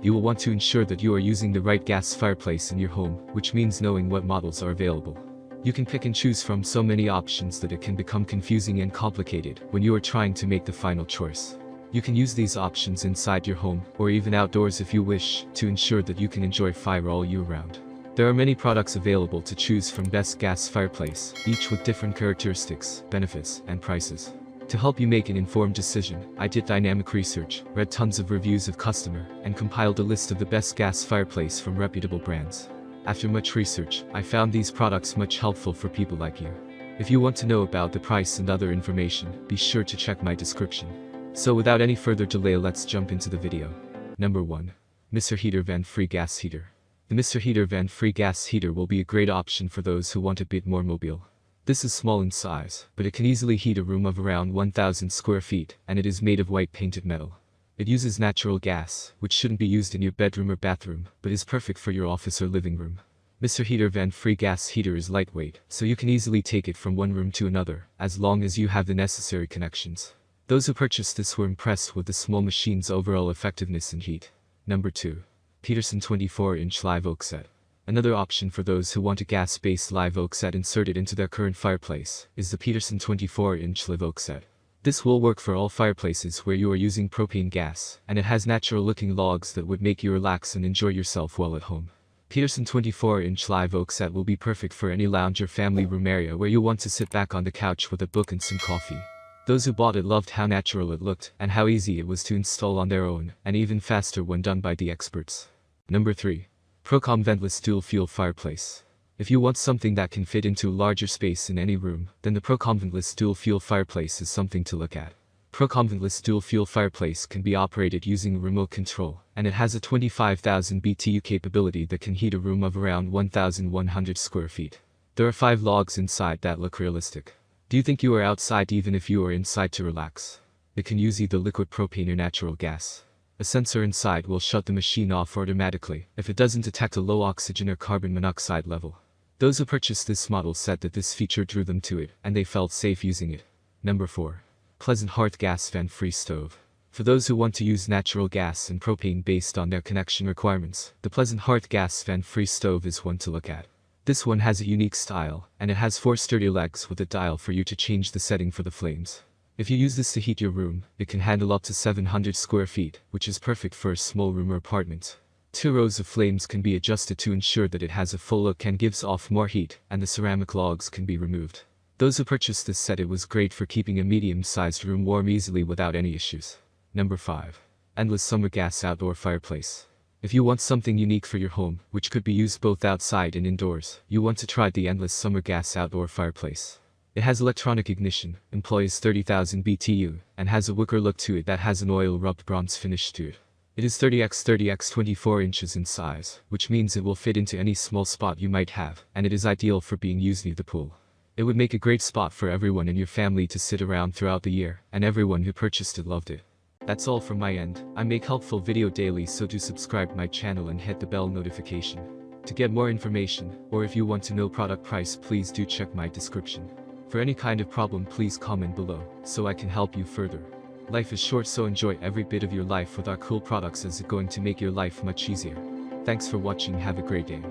You will want to ensure that you are using the right gas fireplace in your home, which means knowing what models are available. You can pick and choose from so many options that it can become confusing and complicated when you are trying to make the final choice. You can use these options inside your home, or even outdoors if you wish, to ensure that you can enjoy fire all year round. There are many products available to choose from Best Gas Fireplace, each with different characteristics, benefits, and prices. To help you make an informed decision, I did dynamic research, read tons of reviews of customer, and compiled a list of the best gas fireplace from reputable brands. After much research, I found these products much helpful for people like you. If you want to know about the price and other information, be sure to check my description. So without any further delay, let's jump into the video. Number 1. Mr. Heater Vent Free Gas Heater. The Mr. Heater Vent Free Gas Heater will be a great option for those who want a bit more mobile. This is small in size, but it can easily heat a room of around 1,000 square feet, and it is made of white painted metal. It uses natural gas, which shouldn't be used in your bedroom or bathroom, but is perfect for your office or living room. Mr. Heater Vent Free Gas Heater is lightweight, so you can easily take it from one room to another, as long as you have the necessary connections. Those who purchased this were impressed with the small machine's overall effectiveness and heat. Number 2. Peterson 24-inch Live Oak Set. Another option for those who want a gas-based live oak set inserted into their current fireplace is the Peterson 24-inch Live Oak Set. This will work for all fireplaces where you are using propane gas, and it has natural-looking logs that would make you relax and enjoy yourself while at home. Peterson 24-inch Live Oak Set will be perfect for any lounge or family room area where you want to sit back on the couch with a book and some coffee. Those who bought it loved how natural it looked and how easy it was to install on their own, and even faster when done by the experts. Number 3. Procom Ventless Dual Fuel Fireplace. If you want something that can fit into a larger space in any room, then the Procom Ventless Dual Fuel Fireplace is something to look at. Procom Ventless Dual Fuel Fireplace can be operated using remote control, and it has a 25,000 BTU capability that can heat a room of around 1,100 square feet. There are 5 logs inside that look realistic. Do you think you are outside even if you are inside to relax? It can use either liquid propane or natural gas. A sensor inside will shut the machine off automatically if it doesn't detect a low oxygen or carbon monoxide level. Those who purchased this model said that this feature drew them to it, and they felt safe using it. Number 4. Pleasant Hearth Gas Vent Free Stove. For those who want to use natural gas and propane based on their connection requirements, the Pleasant Hearth Gas Vent Free Stove is one to look at. This one has a unique style, and it has 4 sturdy legs with a dial for you to change the setting for the flames. If you use this to heat your room, it can handle up to 700 square feet, which is perfect for a small room or apartment. 2 rows of flames can be adjusted to ensure that it has a full look and gives off more heat, and the ceramic logs can be removed. Those who purchased this said it was great for keeping a medium-sized room warm easily without any issues. Number 5. Endless Summer Gas Outdoor Fireplace. If you want something unique for your home, which could be used both outside and indoors, you want to try the Endless Summer Gas Outdoor Fireplace. It has electronic ignition, employs 30,000 BTU, and has a wicker look to it that has an oil-rubbed bronze finish to it. It is 30x 24 inches in size, which means it will fit into any small spot you might have, and it is ideal for being used near the pool. It would make a great spot for everyone in your family to sit around throughout the year, and everyone who purchased it loved it. That's all from my end. I make helpful video daily, so do subscribe my channel and hit the bell notification. To get more information, or if you want to know product price, please do check my description. For any kind of problem, please comment below, so I can help you further. Life is short, so enjoy every bit of your life with our cool products, as it's going to make your life much easier. Thanks for watching, have a great day.